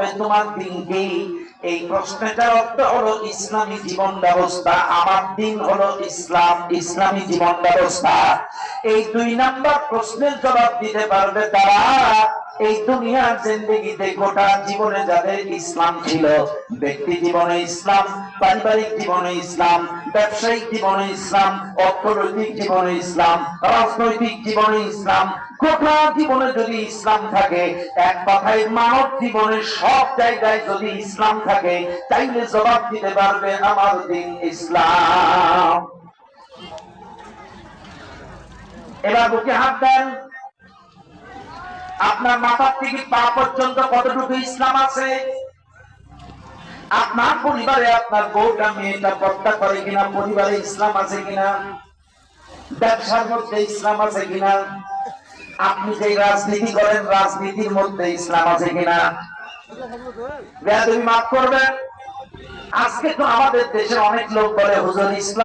তবে তোমার দিন কি? এই প্রশ্নটার অর্থ হলো ইসলামী জীবন ব্যবস্থা। আমার দিন হলো ইসলাম, ইসলামী জীবন ব্যবস্থা। এই 2 নাম্বার প্রশ্নের জবাব দিতে পারবে তারা এই দুনিয়ার জিন্দেগিতে গোটা জীবনে যাদের ইসলাম ছিল, ব্যক্তি জীবনে ইসলাম, পারিবারিক জীবনে ইসলাম, ব্যবসায়িক জীবনে ইসলাম, অর্থনৈতিক জীবনে ইসলাম, রাজনৈতিক জীবনে ইসলাম, গোটা জীবনে যদি ইসলাম থাকে, এক কথায় মানব জীবনের সব জায়গায় যদি ইসলাম থাকে, তাইলে জবাব দিতে পারবে আমার দিন ইসলাম। এবার বুকে হাত দেন। আপনার মাথার থেকে পা পর্যন্ত কতটুকু ইসলাম আছে? আপনার পরিবারে আপনার বউটা মেয়েটা পর্দা করে কিনা? পরিবারে ইসলাম আছে কিনা? ব্যবসার মধ্যে ইসলাম আছে কিনা? আপনি যে রাজনীতি করেন, রাজনীতির মধ্যে ইসলাম আছে কিনা? বেয়াদবি মাফ করবেন। আজকে তো আমাদের দেশের অনেক লোক বলে হুজুর ইসলাম